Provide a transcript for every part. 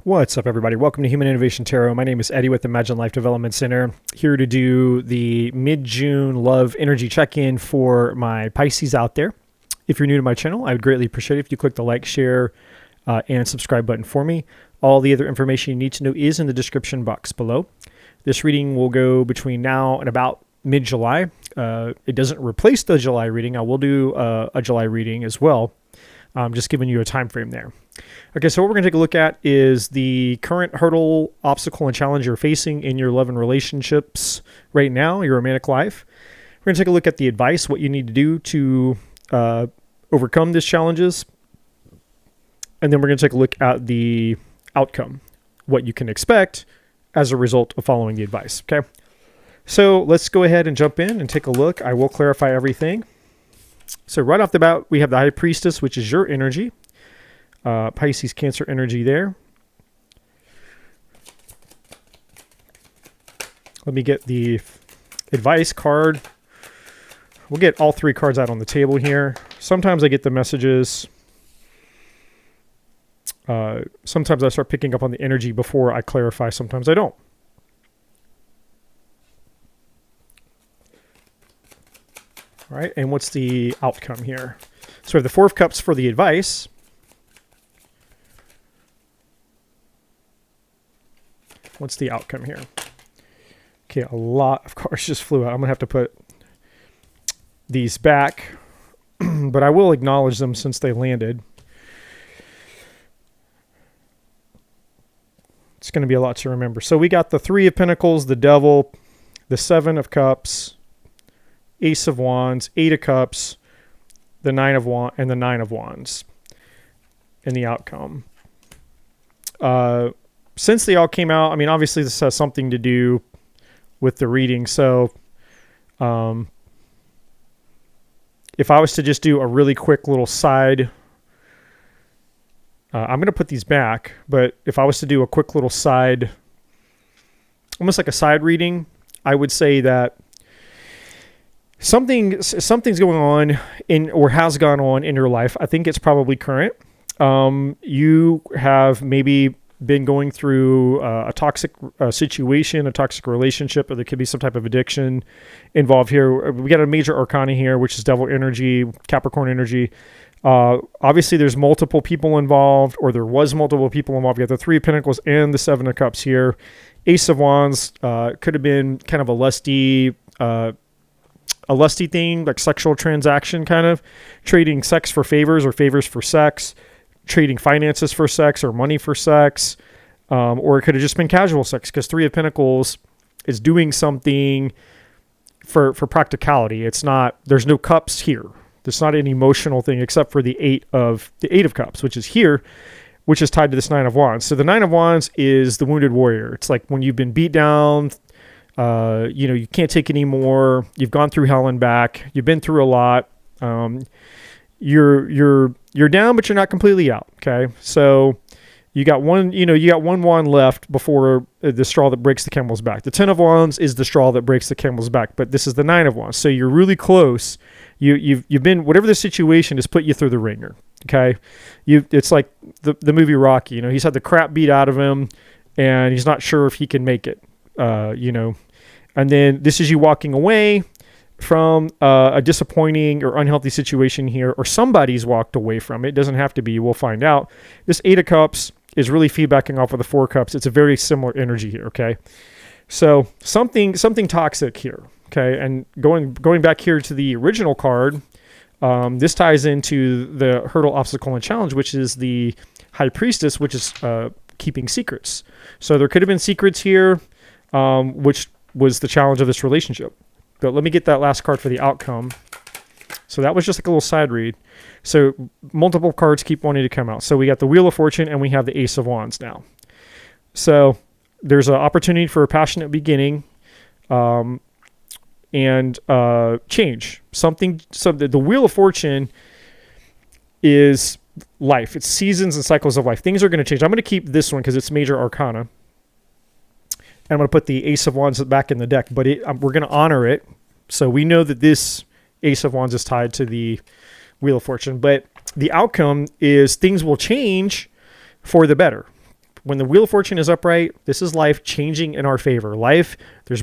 What's up, everybody? Welcome to Human Innovation Tarot. My name is Eddie with Imagine Life Development Center, here to do the mid-June love energy check-in for my Pisces out there. If you're new to my channel, I would greatly appreciate it if you click the like, share, and subscribe button for me. All the other information you need to know is in the description box below. This reading will go between now and about mid-July. It doesn't replace the July reading. I will do a July reading as well. Just giving you a time frame there. Okay, so what we're going to take a look at is the current hurdle, obstacle, and challenge you're facing in your love and relationships right now, your romantic life. We're going to take a look at the advice, what you need to do to overcome these challenges. And then we're going to take a look at the outcome, what you can expect as a result of following the advice. Okay, so let's go ahead and jump in and take a look. I will clarify everything. So right off the bat, we have the High Priestess, which is your energy. Pisces, Cancer energy there. Let me get the advice card. We'll get all three cards out on the table here. Sometimes I get the messages. Sometimes I start picking up on the energy before I clarify. Sometimes I don't. All right, and what's the outcome here? So we have the Four of Cups for the advice. What's the outcome here? Okay, a lot of cards just flew out. I'm going to have to put these back, but I will acknowledge them since they landed. It's going to be a lot to remember. So we got the Three of Pentacles, the Devil, the Seven of Cups, Ace of Wands, Eight of Cups, the Nine of Wands, and the Nine of Wands in the outcome. Since they all came out, I mean, obviously this has something to do with the reading. So if I was to just do a really quick little side, I'm going to put these back, but if I was to do a quick little side, almost like a side reading, I would say that something's going on in, or has gone on in your life. I think it's probably current. You have maybe been going through a toxic situation, a toxic relationship, or there could be some type of addiction involved here. We got a major arcana here, which is Devil energy, Capricorn energy. Obviously, there's multiple people involved, or there was multiple people involved. We got the Three of Pentacles and the Seven of Cups here. Ace of Wands could have been kind of a lusty thing, like sexual transaction, kind of trading sex for favors or favors for sex, trading finances for sex or money for sex, or it could have just been casual sex, because Three of Pentacles is doing something for practicality. It's not, there's no cups here. There's not an emotional thing except for the Eight of Cups, which is here, which is tied to this Nine of Wands. So the Nine of Wands is the wounded warrior. It's like when you've been beat down, you can't take any more. You've gone through hell and back. You've been through a lot. You're down, but you're not completely out. Okay. So you got one wand left before the straw that breaks the camel's back. The 10 of Wands is the straw that breaks the camel's back, but this is the 9 of Wands. So you're really close. You've been, whatever the situation has put you through the ringer. Okay. It's like the movie Rocky, he's had the crap beat out of him and he's not sure if he can make it, and then this is you walking away from a disappointing or unhealthy situation here, or somebody's walked away from it. It doesn't have to be. We'll find out. This Eight of Cups is really feedbacking off of the Four of Cups. It's a very similar energy here, okay? So something toxic here, okay? And going back here to the original card, this ties into the hurdle, obstacle, and challenge, which is the High Priestess, which is keeping secrets. So there could have been secrets here, which was the challenge of this relationship. But let me get that last card for the outcome. So that was just like a little side read. So multiple cards keep wanting to come out. So we got the Wheel of Fortune and we have the Ace of Wands now. So there's an opportunity for a passionate beginning and change. So the Wheel of Fortune is life. It's seasons and cycles of life. Things are going to change. I'm going to keep this one because it's major arcana. And I'm going to put the Ace of Wands back in the deck, but we're going to honor it. So we know that this Ace of Wands is tied to the Wheel of Fortune, but the outcome is things will change for the better. When the Wheel of Fortune is upright, this is life changing in our favor. Life, there's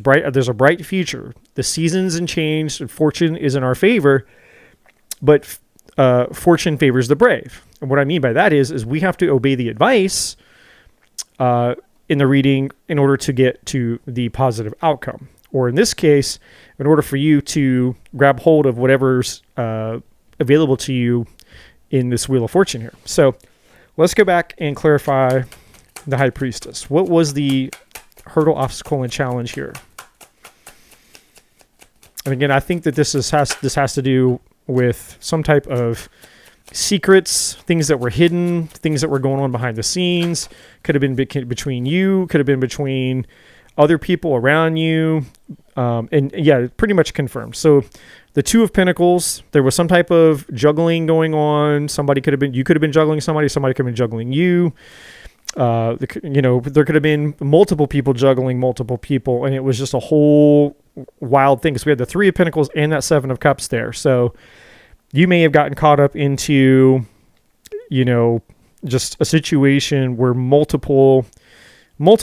a bright future. The seasons and change, and fortune is in our favor, but fortune favors the brave. And what I mean by that is we have to obey the advice in the reading in order to get to the positive outcome. Or in this case, in order for you to grab hold of whatever's available to you in this Wheel of Fortune here. So let's go back and clarify the High Priestess. What was the hurdle, obstacle, and challenge here? And again, I think that this has to do with some type of secrets, things that were hidden, things that were going on behind the scenes. Could have been between you, could have been between other people around you. And yeah, pretty much confirmed. So the Two of Pentacles, there was some type of juggling going on. You could have been juggling somebody could have been juggling you. There could have been multiple people juggling multiple people, and it was just a whole wild thing. So we had the Three of Pentacles and that Seven of Cups there. So you may have gotten caught up into, just a situation where multiple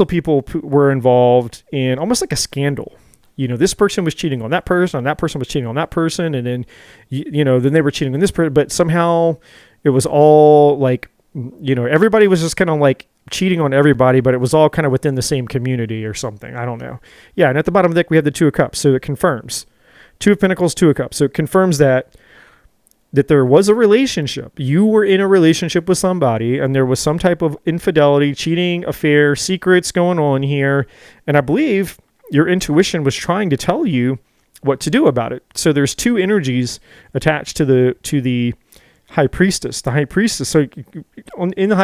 people were involved in almost like a scandal. This person was cheating on that person was cheating on that person, and then, then they were cheating on this person, but somehow it was all like, everybody was just kind of like cheating on everybody, but it was all kind of within the same community or something. I don't know. Yeah, and at the bottom of the deck, we have the Two of Cups, so it confirms. Two of Pentacles, Two of Cups. So it confirms that there was a relationship. You were in a relationship with somebody, and there was some type of infidelity, cheating, affair, secrets going on here, and I believe your intuition was trying to tell you what to do about it. So there's two energies attached to the High Priestess. The High Priestess. So on the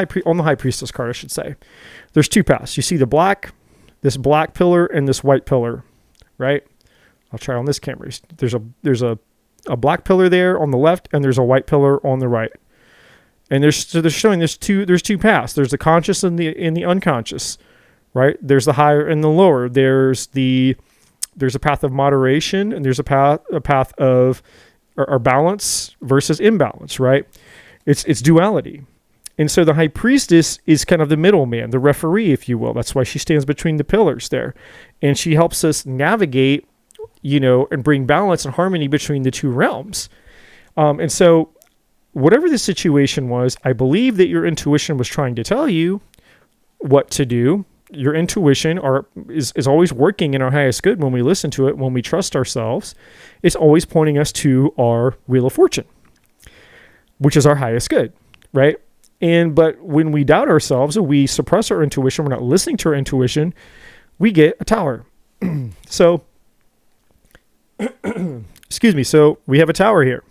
High Priestess card, I should say, there's two paths. You see this black pillar and this white pillar, right? I'll try on this camera. There's a black pillar there on the left, and there's a white pillar on the right. And they're showing there's two paths. There's the conscious and the unconscious. Right? There's the higher and the lower. There's a path of moderation, and there's a path of or balance versus imbalance, right? It's duality. And so the High Priestess is kind of the middleman, the referee, if you will. That's why she stands between the pillars there. And she helps us navigate, and bring balance and harmony between the two realms. And so whatever the situation was, I believe that your intuition was trying to tell you what to do. Your intuition is always working in our highest good when we listen to it, when we trust ourselves. It's always pointing us to our Wheel of Fortune, which is our highest good, right? But when we doubt ourselves or we suppress our intuition, we're not listening to our intuition, we get a Tower. So, excuse me. So we have a Tower here.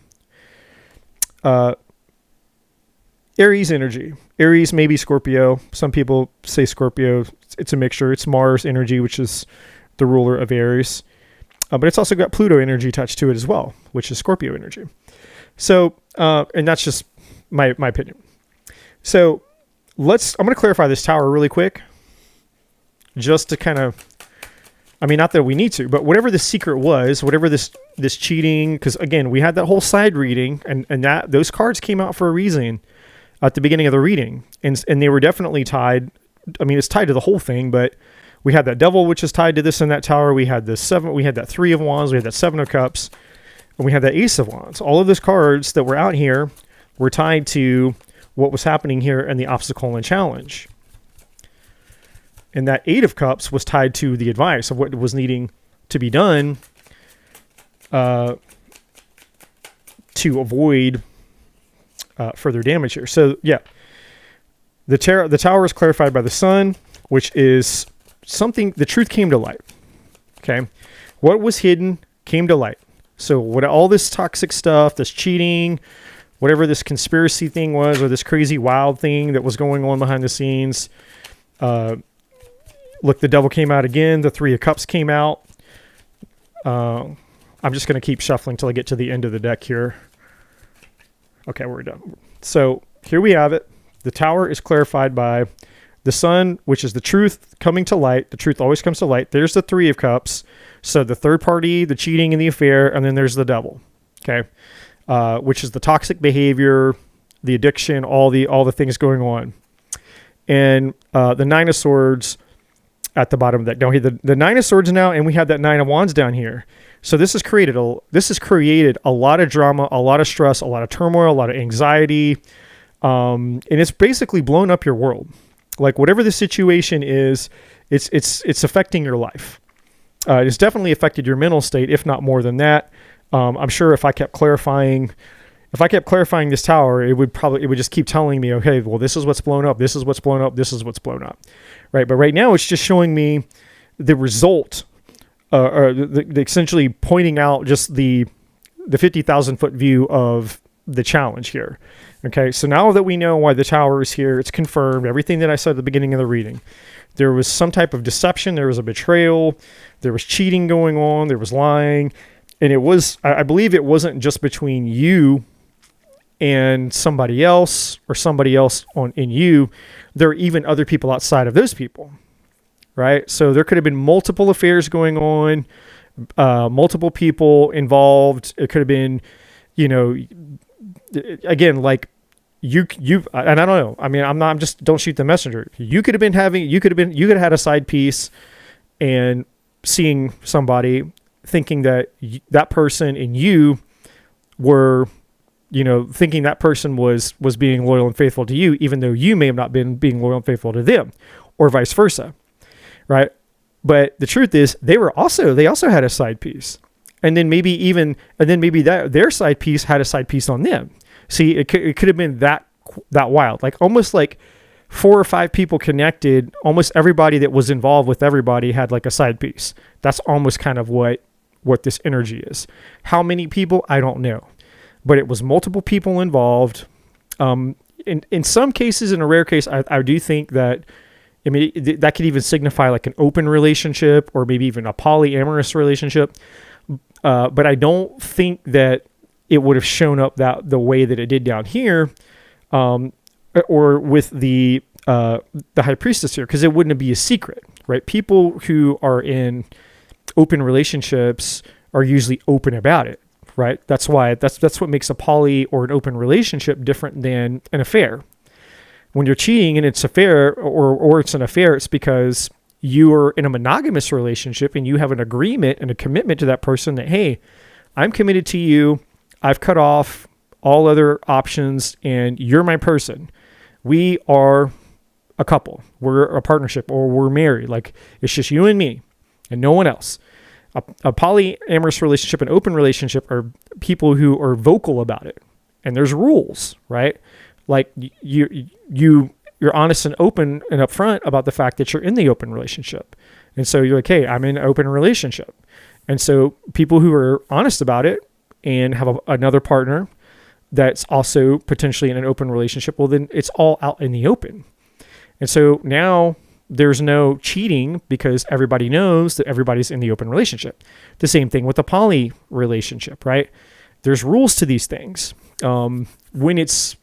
Aries energy. Aries, maybe Scorpio. Some people say Scorpio. It's a mixture. It's Mars energy, which is the ruler of Aries. But it's also got Pluto energy attached to it as well, which is Scorpio energy. So, and that's just my opinion. So I'm going to clarify this Tower really quick, just to kind of, not that we need to, but whatever the secret was, whatever this cheating, because again, we had that whole side reading, and that those cards came out for a reason at the beginning of the reading, and they were definitely tied. It's tied to the whole thing, but we had that Devil, which is tied to this and that Tower. We had we had that Three of Wands, we had that Seven of Cups, and we had that Ace of Wands. All of those cards that were out here were tied to what was happening here in the obstacle and challenge. And that Eight of Cups was tied to the advice of what was needing to be done to avoid further damage here. So yeah, the Tower is clarified by the Sun, which is something, the truth came to light. Okay. What was hidden came to light. So what all this toxic stuff, this cheating, whatever this conspiracy thing was, or this crazy wild thing that was going on behind the scenes, look, the Devil came out again. The Three of Cups came out. I'm just going to keep shuffling till I get to the end of the deck here. Okay, we're done. So here we have it. The Tower is clarified by the Sun, which is the truth coming to light. The truth always comes to light. There's the Three of Cups. So the third party, the cheating and the affair, and then there's the Devil. Okay, which is the toxic behavior, the addiction, all the things going on. and the Nine of Swords at the bottom of that. Down here, the Nine of Swords now, and we have that Nine of Wands down here. So this has created a lot of drama, a lot of stress, a lot of turmoil, a lot of anxiety, and it's basically blown up your world. Like whatever the situation is, it's affecting your life. It's definitely affected your mental state, if not more than that. I'm sure if I kept clarifying this tower, it would just keep telling me, okay, well, this is what's blown up. This is what's blown up. This is what's blown up. Right. But right now it's just showing me the result, or the essentially pointing out just the 50,000 foot view of the challenge here. Okay. So now that we know why the tower is here, it's confirmed everything that I said at the beginning of the reading. There was some type of deception. There was a betrayal. There was cheating going on. There was lying. And I believe it wasn't just between you and somebody else or somebody else in you. There are even other people outside of those people, right? So there could have been multiple affairs going on, multiple people involved. It could have been, again, like you, and I don't know. I mean, I'm just, don't shoot the messenger. You could have had a side piece and seeing somebody thinking that that person and you were, thinking that person was being loyal and faithful to you, even though you may have not been being loyal and faithful to them, or vice versa, right? But the truth is, they also had a side piece, and then maybe that their side piece had a side piece on them. See, it could have been that wild, like almost like 4 or 5 people connected. Almost everybody that was involved with everybody had like a side piece. That's almost kind of what this energy is. How many people? I don't know. But it was multiple people involved. In some cases, in a rare case, I do think that, I mean, that could even signify like an open relationship or maybe even a polyamorous relationship. But I don't think that it would have shown up the way that it did down here, or with the High Priestess here, because it wouldn't be a secret, right? People who are in open relationships are usually open about it. Right. That's why that's what makes a poly or an open relationship different than an affair. When you're cheating and it's affair or it's an affair, it's because you are in a monogamous relationship and you have an agreement and a commitment to that person that, hey, I'm committed to you. I've cut off all other options and you're my person. We are a couple. We're a partnership, or we're married. Like, it's just you and me and no one else. A polyamorous relationship, an open relationship, are people who are vocal about it, and there's rules, right? Like you're honest and open and upfront about the fact that you're in the open relationship, and so you're like, hey, I'm in an open relationship, and so people who are honest about it and have another partner that's also potentially in an open relationship, well, then it's all out in the open, and so now there's no cheating because everybody knows that everybody's in the open relationship. The same thing with the poly relationship, right? There's rules to these things. When it's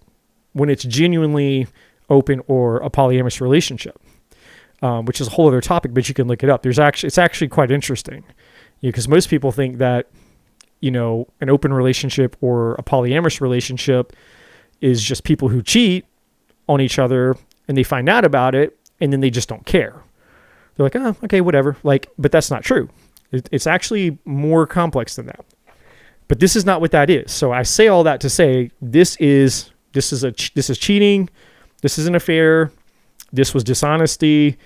genuinely open or a polyamorous relationship, which is a whole other topic, but you can look it up. It's actually quite interesting, because most people think that, an open relationship or a polyamorous relationship is just people who cheat on each other and they find out about it, and then they just don't care. They're like, oh, okay, whatever. Like, but that's not true. It's actually more complex than that. But this is not what that is. So I say all that to say this is cheating. This is an affair. This was dishonesty.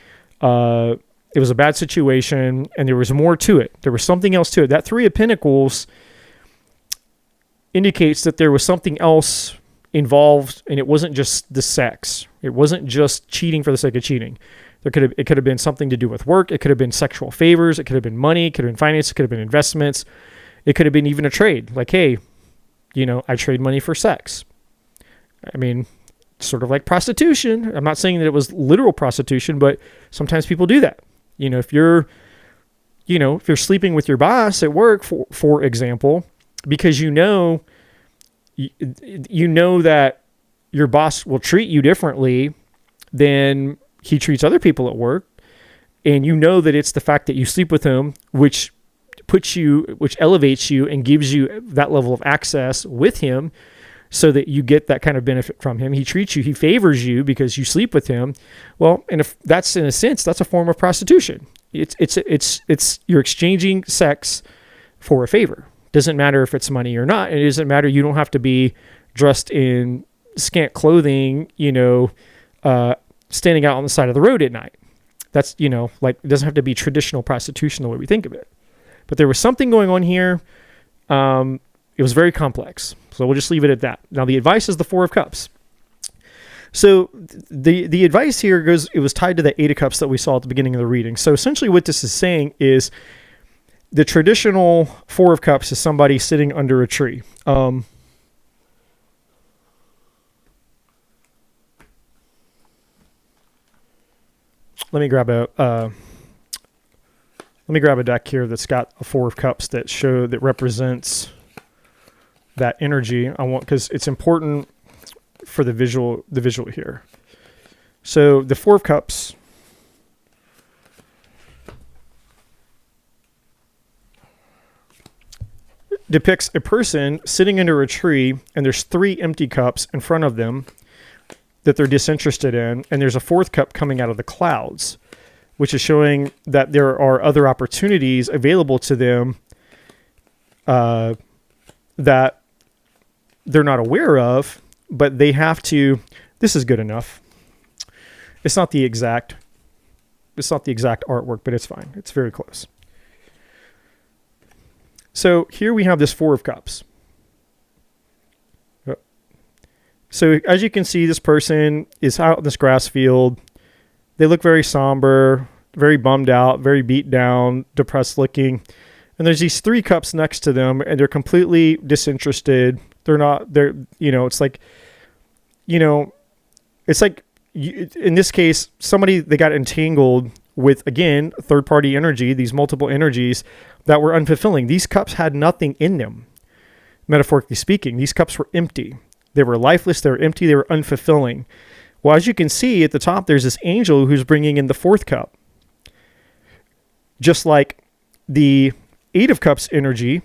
It was a bad situation, and there was more to it. There was something else to it. That 3 of Pentacles indicates that there was something else involved, and it wasn't just the sex. It wasn't just cheating for the sake of cheating. It could have been something to do with work. It could have been sexual favors. It could have been money. It could have been finance. It could have been investments. It could have been even a trade. Like, hey, I trade money for sex. I mean, sort of like prostitution. I'm not saying that it was literal prostitution, but sometimes people do that. If you're sleeping with your boss at work, for example, because you know that your boss will treat you differently than he treats other people at work, and that it's the fact that you sleep with him which elevates you and gives you that level of access with him. so that you get that kind of benefit from him. He treats you, he favors you because you sleep with him. Well, and if that's, in a sense, that's a form of prostitution. It's you're exchanging sex for a favor. Doesn't matter if it's money or not. It doesn't matter. You don't have to be dressed in scant clothing, standing out on the side of the road at night. That's, like, it doesn't have to be traditional prostitution the way we think of it. But there was something going on here. It was very complex. So we'll just leave it at that. Now, the advice is the Four of Cups. So the advice here it was tied to the Eight of Cups that we saw at the beginning of the reading. So essentially what this is saying is the traditional Four of Cups is somebody sitting under a tree. Let me grab a deck here that's got a Four of Cups that represents that energy. Because it's important for the visual here. So the Four of Cups depicts a person sitting under a tree, and there's 3 empty cups in front of them that they're disinterested in, and there's a 4th cup coming out of the clouds, which is showing that there are other opportunities available to them that they're not aware of, but they have to. This is good enough. It's not the exact artwork, but it's fine. It's very close. So here we have this Four of Cups. So as you can see, this person is out in this grass field. They look very somber, very bummed out, very beat down, depressed looking. And there's these 3 cups next to them, and they're completely disinterested. It's like in this case, they got entangled with, again, third-party energy, these multiple energies that were unfulfilling. These cups had nothing in them, metaphorically speaking. These cups were empty. They were lifeless, they were empty, they were unfulfilling. Well, as you can see at the top, there's this angel who's bringing in the 4th cup. Just like the 8 of Cups energy,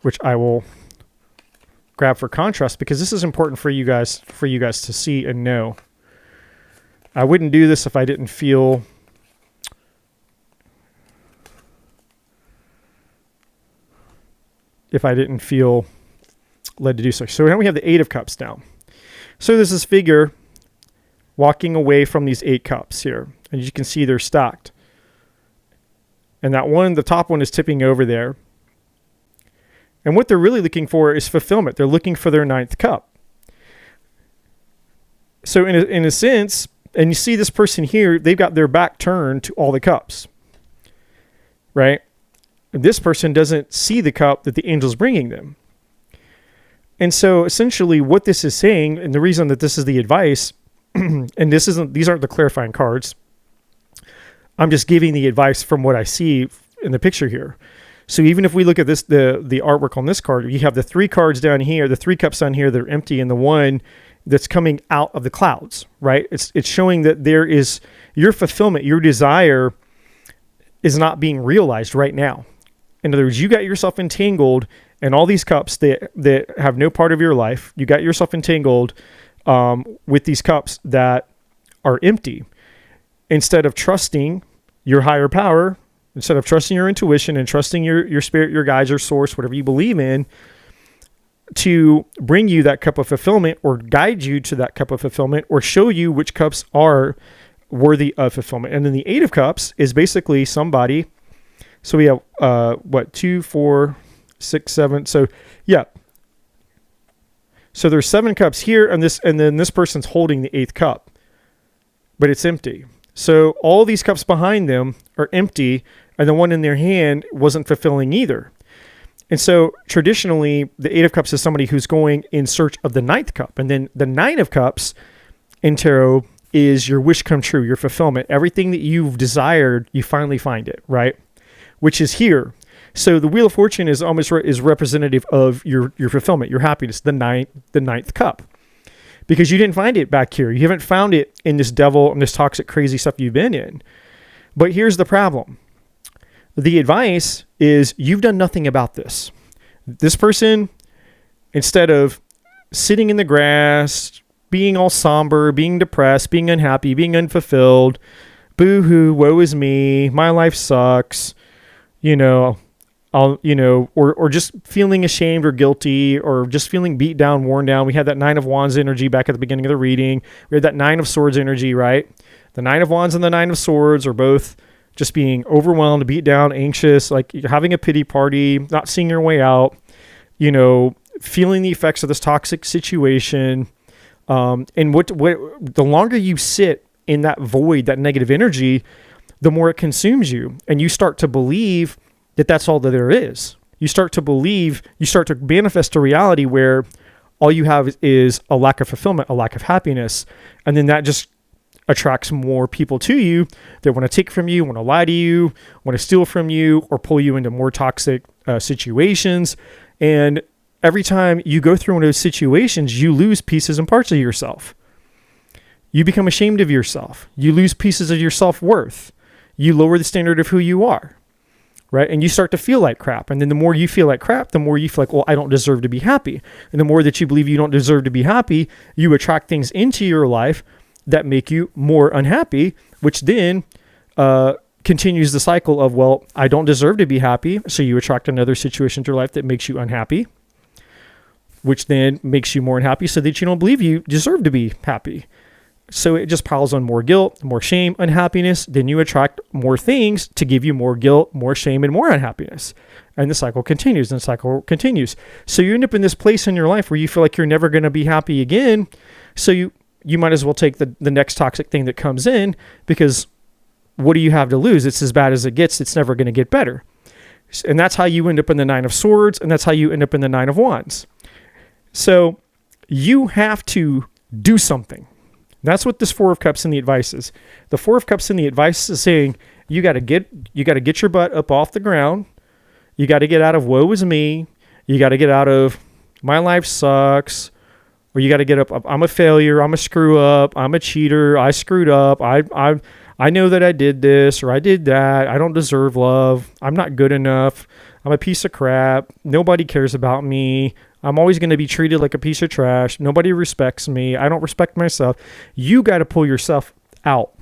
which I will grab for contrast because this is important for you guys to see and know. I wouldn't do this if I didn't feel led to do so. So now we have the 8 of Cups now. So there's this figure walking away from these 8 cups here. And you can see they're stacked. And that one, the top one, is tipping over there. And what they're really looking for is fulfillment. They're looking for their 9th cup. So in a sense, and you see this person here, they've got their back turned to all the cups. Right? And this person doesn't see the cup that the angel's bringing them. And so essentially what this is saying, and the reason that this is the advice, and these aren't the clarifying cards. I'm just giving the advice from what I see in the picture here. So even if we look at this, the artwork on this card, you have the 3 cards down here, the 3 cups down here that are empty, and the one that's coming out of the clouds, right? It's showing that there is your fulfillment, your desire is not being realized right now. In other words, you got yourself entangled in all these cups that have no part of your life. You got yourself entangled with these cups that are empty. Instead of trusting your higher power, instead of trusting your intuition and trusting your spirit, your guides, your source, whatever you believe in, to bring you that cup of fulfillment or guide you to that cup of fulfillment or show you which cups are worthy of fulfillment. And then the 8 of Cups is basically somebody. So we have 2, 4, 6, 7. So yeah. So there's 7 cups here, and then this person's holding the 8th cup, but it's empty. So all these cups behind them are empty, and the one in their hand wasn't fulfilling either. And so traditionally, the 8 of Cups is somebody who's going in search of the 9th cup. And then the 9 of Cups in tarot is your wish come true, your fulfillment. Everything that you've desired, you finally find it, right? Which is here. So the Wheel of Fortune is almost is representative of your fulfillment, your happiness, the 9th cup. Because you didn't find it back here. You haven't found it in this devil and this toxic, crazy stuff you've been in. But here's the problem. The advice is you've done nothing about this. This person, instead of sitting in the grass, being all somber, being depressed, being unhappy, being unfulfilled, boo-hoo, woe is me, my life sucks, or just feeling ashamed or guilty, or just feeling beat down, worn down. We had that Nine of Wands energy back at the beginning of the reading. We had that Nine of Swords energy, right? The Nine of Wands and the Nine of Swords are both just being overwhelmed, beat down, anxious, like you're having a pity party, not seeing your way out, feeling the effects of this toxic situation. And what the longer you sit in that void, that negative energy, the more it consumes you. And you start to believe that that's all that there is. You start to manifest a reality where all you have is a lack of fulfillment, a lack of happiness. And then that just attracts more people to you that want to take from you, want to lie to you, want to steal from you, or pull you into more toxic situations. And every time you go through one of those situations, you lose pieces and parts of yourself. You become ashamed of yourself. You lose pieces of your self-worth. You lower the standard of who you are, right? And you start to feel like crap. And then the more you feel like crap, the more you feel like, well, I don't deserve to be happy. And the more that you believe you don't deserve to be happy, you attract things into your life that make you more unhappy, which then continues the cycle of, well, I don't deserve to be happy. So you attract another situation to your life that makes you unhappy, which then makes you more unhappy so that you don't believe you deserve to be happy. So it just piles on more guilt, more shame, unhappiness. Then you attract more things to give you more guilt, more shame, and more unhappiness. And the cycle continues and the cycle continues. So you end up in this place in your life where you feel like you're never going to be happy again. So you might as well take the next toxic thing that comes in, because what do you have to lose? It's as bad as it gets. It's never going to get better. And that's how you end up in the Nine of Swords, and that's how you end up in the Nine of Wands. So you have to do something. That's what this Four of Cups in the advice is. The Four of Cups in the advice is saying you got to get your butt up off the ground. You got to get out of woe is me. You got to get out of my life sucks. Or you got to get up, I'm a failure, I'm a screw up, I'm a cheater, I screwed up, I know that I did this or I did that, I don't deserve love, I'm not good enough, I'm a piece of crap, nobody cares about me, I'm always going to be treated like a piece of trash, nobody respects me, I don't respect myself. You got to pull yourself out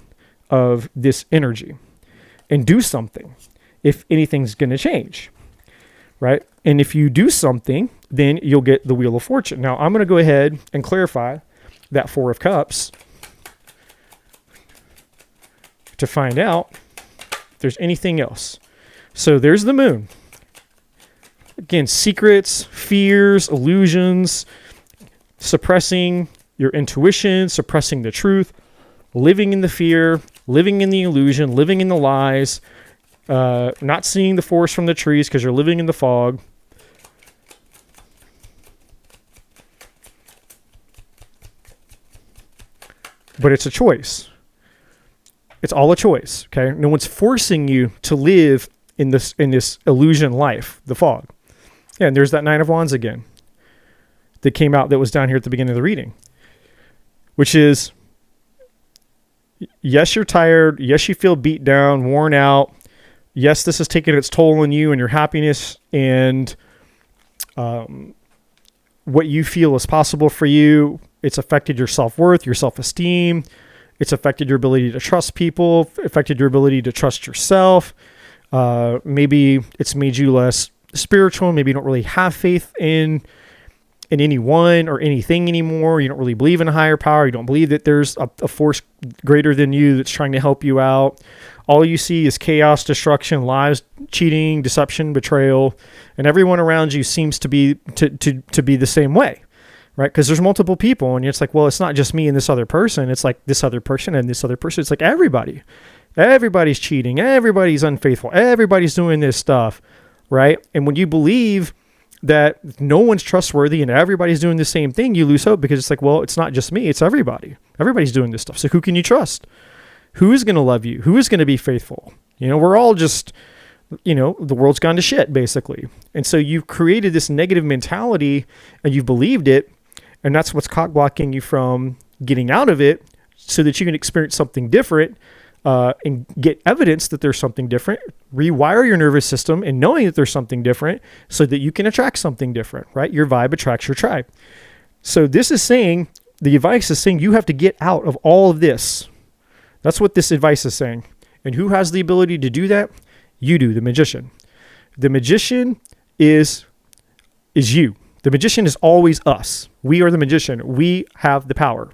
of this energy and do something if anything's going to change, right? And if you do something, then you'll get the Wheel of Fortune. Now, I'm going to go ahead and clarify that Four of Cups to find out if there's anything else. So there's the Moon. Again, secrets, fears, illusions, suppressing your intuition, suppressing the truth, living in the fear, living in the illusion, living in the lies, not seeing the forest from the trees because you're living in the fog. But it's a choice. It's all a choice, okay? No one's forcing you to live in this illusion life, the fog. Yeah, and there's that Nine of Wands again that came out that was down here at the beginning of the reading, which is, yes, you're tired. Yes, you feel beat down, worn out. Yes, this is taking its toll on you and your happiness and what you feel is possible for you. It's affected your self-worth, your self-esteem. It's affected your ability to trust people, affected your ability to trust yourself. Maybe it's made you less spiritual. Maybe you don't really have faith in anyone or anything anymore. You don't really believe in a higher power. You don't believe that there's a force greater than you that's trying to help you out. All you see is chaos, destruction, lies, cheating, deception, betrayal, and everyone around you seems to be to be the same way, right? Because there's multiple people, and it's like, well, it's not just me and this other person. It's like this other person and this other person. It's like everybody. Everybody's cheating. Everybody's unfaithful. Everybody's doing this stuff, right? And when you believe that no one's trustworthy and everybody's doing the same thing, you lose hope, because it's like, well, it's not just me, it's everybody. Everybody's doing this stuff. So who can you trust? Who is going to love you? Who is going to be faithful? We're all just, the world's gone to shit, basically. And so you've created this negative mentality and you've believed it. And that's what's cock blocking you from getting out of it so that you can experience something different and get evidence that there's something different, rewire your nervous system and knowing that there's something different so that you can attract something different, right? Your vibe attracts your tribe. So this is saying, the advice is saying you have to get out of all of this. That's what this advice is saying. And who has the ability to do that? You do, the magician. The magician is you. The magician is always us. We are the magician. We have the power.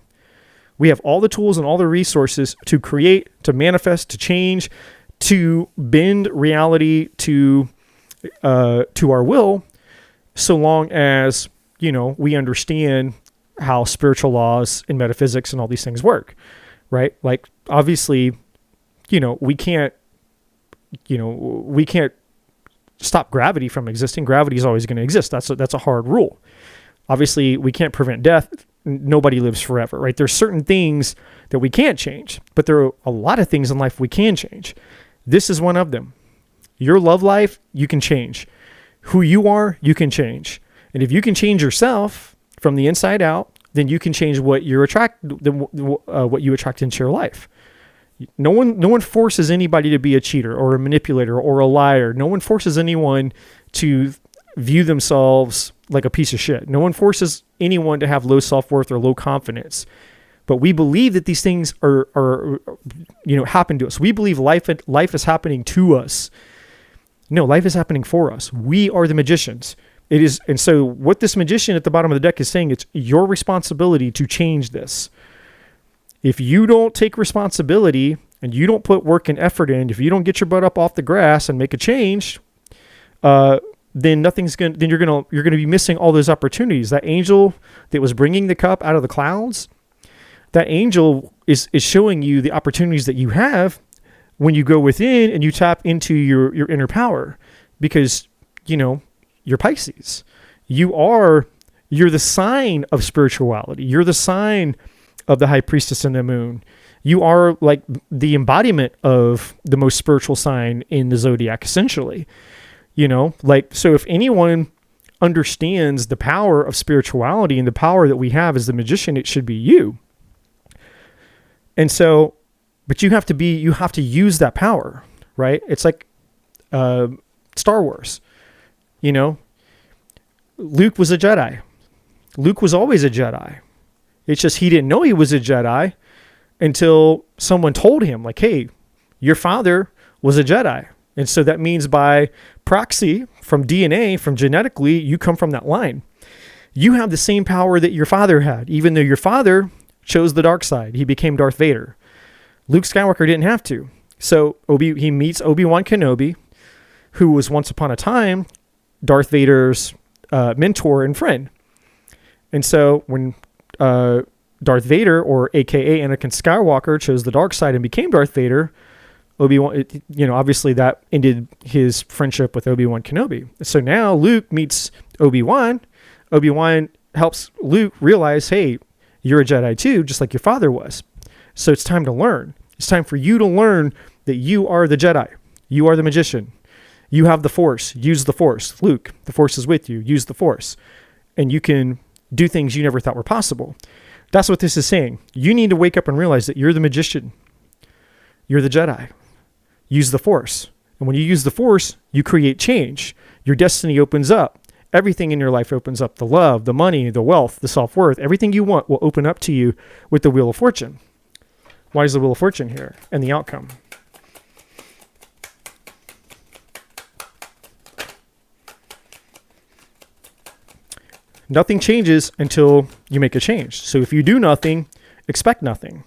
We have all the tools and all the resources to create, to manifest, to change, to bend reality to our will, so long as, we understand how spiritual laws and metaphysics and all these things work, right? Like, obviously, we can't stop gravity from existing. Gravity is always going to exist. That's a hard rule. Obviously, we can't prevent death. Nobody lives forever, right? There's certain things that we can't change, but there are a lot of things in life we can change. This is one of them. Your love life, you can change. Who you are, you can change. And if you can change yourself from the inside out, then you can change what you attract into your life. No one forces anybody to be a cheater or a manipulator or a liar. No one forces anyone to view themselves like a piece of shit. No one forces anyone to have low self-worth or low confidence. But we believe that these things are happen to us. We believe life is happening to us. No, life is happening for us. We are the magicians. It is, and so what this magician at the bottom of the deck is saying, it's your responsibility to change this. If you don't take responsibility and you don't put work and effort in, if you don't get your butt up off the grass and make a change, then you're gonna be missing all those opportunities. That angel that was bringing the cup out of the clouds, that angel is showing you the opportunities that you have when you go within and you tap into your inner power, because you're Pisces. You're the sign of spirituality. You're the sign of the high priestess and the moon. You are like the embodiment of the most spiritual sign in the zodiac, essentially. So if anyone understands the power of spirituality and the power that we have as the magician, it should be you. And so, but you have to use that power, right? It's like Star Wars. Luke was a Jedi. Luke was always a Jedi. It's just he didn't know he was a Jedi until someone told him, like, hey, your father was a Jedi. And so that means by proxy, from DNA, from genetically, you come from that line. You have the same power that your father had, even though your father chose the dark side. He became Darth Vader. Luke Skywalker didn't have to. So he meets Obi-Wan Kenobi, who was once upon a time Darth Vader's mentor and friend. And so when Darth Vader, or AKA Anakin Skywalker, chose the dark side and became Darth Vader, Obi-Wan, obviously that ended his friendship with Obi-Wan Kenobi. So now Luke meets Obi-Wan. Obi-Wan helps Luke realize, hey, you're a Jedi too, just like your father was. So it's time to learn. It's time for you to learn that you are the Jedi. You are the magician. You have the Force. Use the Force. Luke, the Force is with you. Use the Force. And you can do things you never thought were possible. That's what this is saying. You need to wake up and realize that you're the magician. You're the Jedi. Use the Force. And when you use the Force, you create change. Your destiny opens up. Everything in your life opens up. The love, the money, the wealth, the self-worth, everything you want will open up to you with the Wheel of Fortune. Why is the Wheel of Fortune here? And the outcome. Nothing changes until you make a change. So if you do nothing, expect nothing.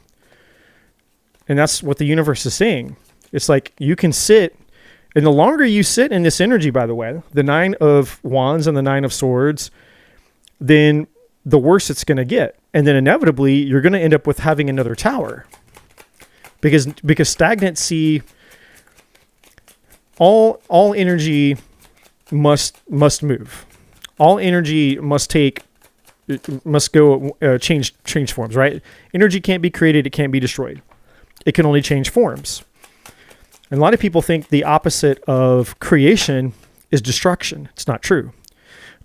And that's what the universe is saying. It's like you can sit, and the longer you sit in this energy, by the way, the 9 of Wands and the 9 of Swords, then the worse it's going to get. And then inevitably, you're going to end up with having another tower. Because stagnancy, all energy must move. All energy must go change forms, right? Energy can't be created, it can't be destroyed. It can only change forms. And a lot of people think the opposite of creation is destruction. It's not true.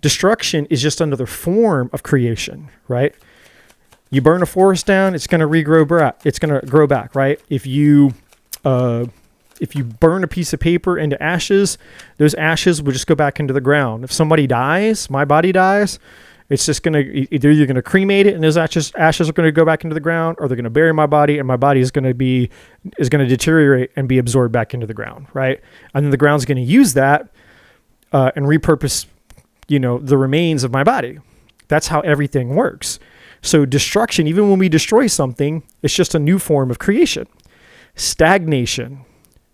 Destruction is just another form of creation, right? You burn a forest down, it's going to regrow back. It's going to grow back, right? If you if you burn a piece of paper into ashes, those ashes will just go back into the ground. If somebody dies, my body dies, it's just going to, either you're going to cremate it and those ashes are going to go back into the ground, or they're going to bury my body and my body is going to deteriorate and be absorbed back into the ground, right? And then the ground's going to use that and repurpose, the remains of my body. That's how everything works. So destruction, even when we destroy something, it's just a new form of creation. Stagnation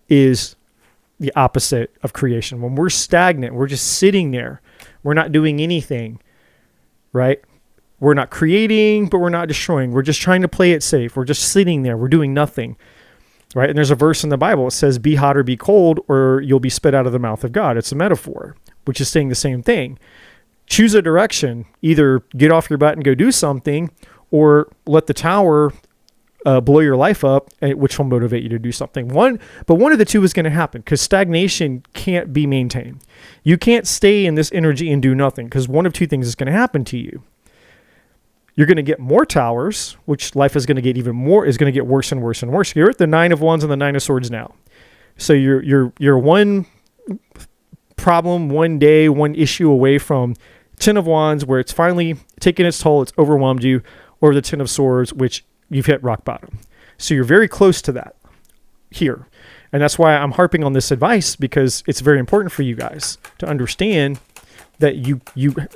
is the opposite of creation. When we're stagnant, we're just sitting there. We're not doing anything, right? We're not creating, but we're not destroying. We're just trying to play it safe. We're just sitting there. We're doing nothing, right? And there's a verse in the Bible. It says, be hot or be cold, or you'll be spit out of the mouth of God. It's a metaphor, which is saying the same thing. Choose a direction. Either get off your butt and go do something, or let the tower blow your life up, which will motivate you to do something. One of the two is going to happen, because stagnation can't be maintained. You can't stay in this energy and do nothing, because one of two things is going to happen to you. You're going to get more towers, which life is going to get is going to get worse and worse and worse. You're at the 9 of Wands and the 9 of Swords now. So you're one problem, one day, one issue away from 10 of Wands, where it's finally taken its toll, it's overwhelmed you, or the 10 of Swords, which you've hit rock bottom. So you're very close to that here. And that's why I'm harping on this advice, because it's very important for you guys to understand that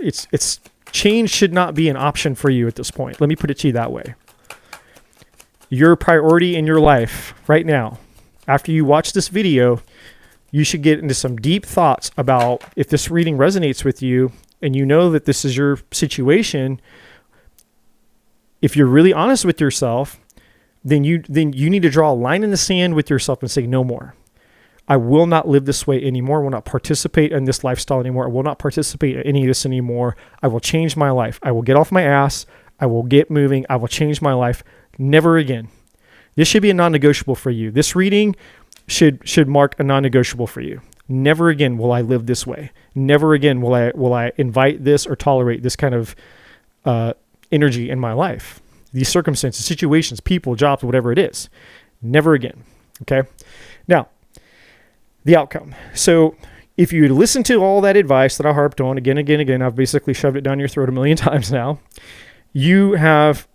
it's change should not be an option for you at this point. Let me put it to you that way. Your priority in your life right now, after you watch this video, you should get into some deep thoughts about if this reading resonates with you and you know that this is your situation. If you're really honest with yourself, then you need to draw a line in the sand with yourself and say, no more. I will not live this way anymore. I will not participate in this lifestyle anymore. I will not participate in any of this anymore. I will change my life. I will get off my ass. I will get moving. I will change my life. Never again. This should be a non-negotiable for you. This reading should mark a non-negotiable for you. Never again will I live this way. Never again will I invite this or tolerate this kind of energy in my life. These circumstances, situations, people, jobs, whatever it is. Never again. Okay? Now, the outcome. So if you listen to all that advice that I harped on again, I've basically shoved it down your throat a million times now. You have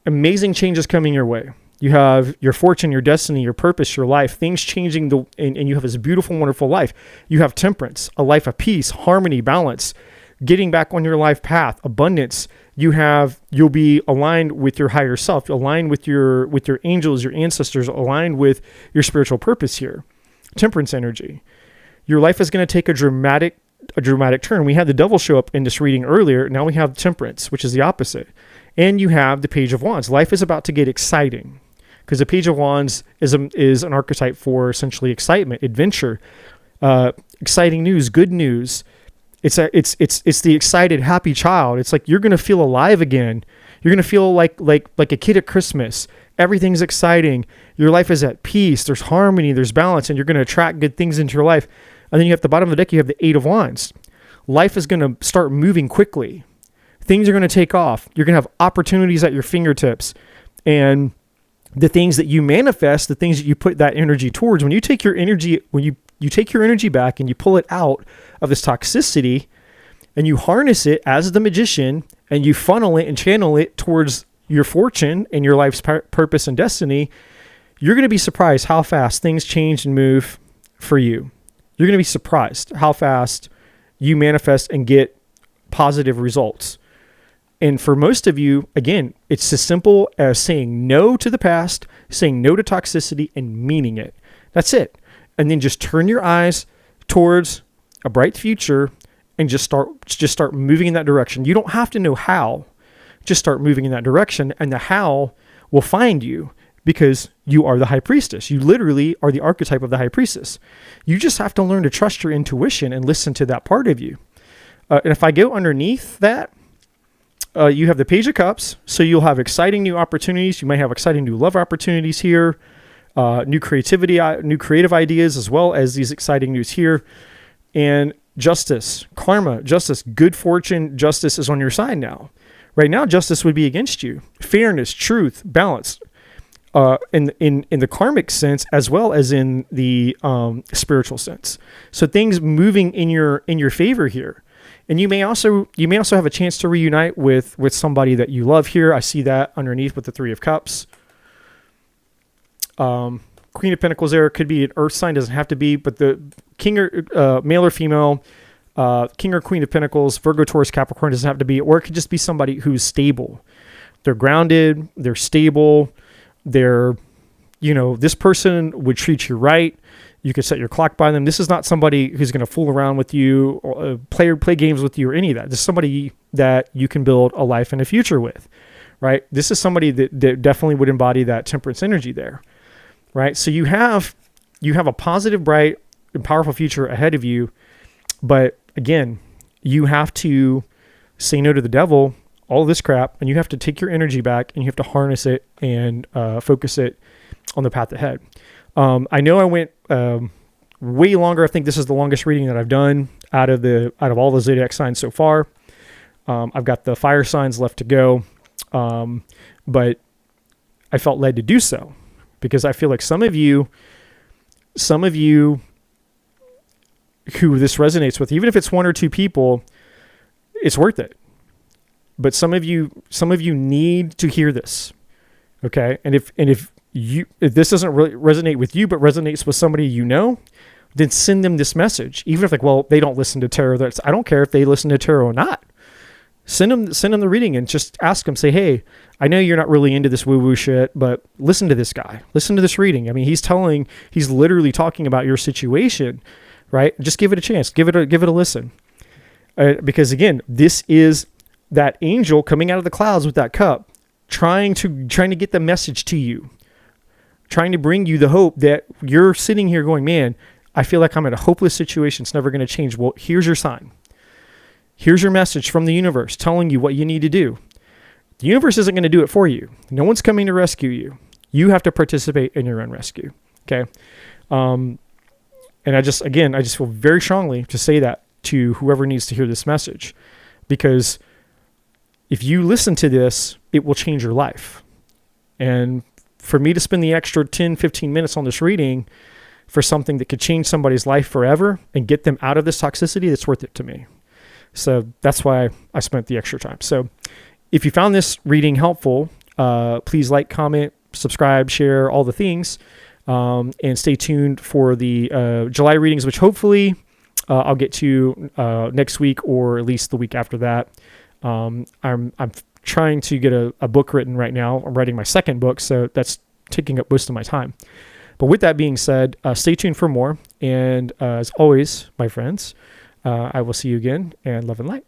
amazing changes coming your way. You have your fortune, your destiny, your purpose, your life, things changing, and you have this beautiful, wonderful life. You have temperance, a life of peace, harmony, balance, getting back on your life path, abundance. You'll be aligned with your higher self, aligned with your angels, your ancestors, aligned with your spiritual purpose here. Temperance energy. Your life is going to take a dramatic turn. We had the devil show up in this reading earlier. Now we have temperance, which is the opposite. And you have the Page of Wands. Life is about to get exciting, because the Page of Wands is an archetype for essentially excitement, adventure, exciting news, good news. It's the excited, happy child. It's like you're going to feel alive again. You're going to feel like a kid at Christmas. Everything's exciting. Your life is at peace. There's harmony. There's balance, and you're going to attract good things into your life. And then you have the bottom of the deck, you have the 8 of Wands. Life is going to start moving quickly. Things are going to take off. You're going to have opportunities at your fingertips. And the things that you manifest, the things that you put that energy towards, when you take your energy, you take your energy back and you pull it out of this toxicity and you harness it as the magician and you funnel it and channel it towards your fortune and your life's purpose and destiny, you're going to be surprised how fast things change and move for you. You're going to be surprised how fast you manifest and get positive results. And for most of you, again, it's as simple as saying no to the past, saying no to toxicity, and meaning it. That's it. And then just turn your eyes towards a bright future and just start moving in that direction. You don't have to know how. Just start moving in that direction, and the how will find you, because you are the high priestess. You literally are the archetype of the high priestess. You just have to learn to trust your intuition and listen to that part of you. And if I go underneath that, you have the Page of Cups, so you'll have exciting new opportunities. You might have exciting new love opportunities here, new creativity, new creative ideas, as well as these exciting news here. And justice, karma, justice, good fortune, justice is on your side now. Right now, justice would be against you. Fairness, truth, balance. in the karmic sense as well as in the spiritual sense. So things moving in your favor here. And you may also have a chance to reunite with somebody that you love here. I see that underneath with the Three of Cups. Queen of Pentacles there could be an earth sign, doesn't have to be, but the king or male or female, king or queen of Pentacles, Virgo, Taurus, Capricorn doesn't have to be, or it could just be somebody who's stable. They're grounded, they're stable, they're, this person would treat you right. You could set your clock by them. This is not somebody who's going to fool around with you or play games with you or any of that. This is somebody that you can build a life and a future with, right? This is somebody that definitely would embody that temperance energy there, right? So you have a positive, bright, and powerful future ahead of you. But again, you have to say no to the devil, all this crap, and you have to take your energy back and you have to harness it and focus it on the path ahead. I know I went way longer. I think this is the longest reading that I've done out of all the zodiac signs so far. I've got the fire signs left to go, but I felt led to do so because I feel like some of you who this resonates with, even if it's one or two people, it's worth it. But some of you need to hear this. Okay. And if this doesn't really resonate with you, but resonates with somebody, then send them this message. Even if they don't listen to tarot. I don't care if they listen to tarot or not. Send them the reading and just ask them, say, hey, I know you're not really into this woo-woo shit, but listen to this guy. Listen to this reading. I mean, he's literally talking about your situation, right? Just give it a chance. Give it a listen. Because again, this is that angel coming out of the clouds with that cup, trying to get the message to you, trying to bring you the hope that you're sitting here going, man, I feel like I'm in a hopeless situation. It's never going to change. Well, here's your sign. Here's your message from the universe telling you what you need to do. The universe isn't going to do it for you. No one's coming to rescue you. You have to participate in your own rescue. Okay. And I just feel very strongly to say that to whoever needs to hear this message, because if you listen to this, it will change your life. And for me to spend the extra 10, 15 minutes on this reading for something that could change somebody's life forever and get them out of this toxicity, that's worth it to me. So that's why I spent the extra time. So if you found this reading helpful, please like, comment, subscribe, share, all the things, and stay tuned for the July readings, which hopefully I'll get to next week or at least the week after that. I'm trying to get a book written right now. I'm writing my second book, so that's taking up most of my time. But with that being said, stay tuned for more. And as always, my friends, I will see you again, and love and light.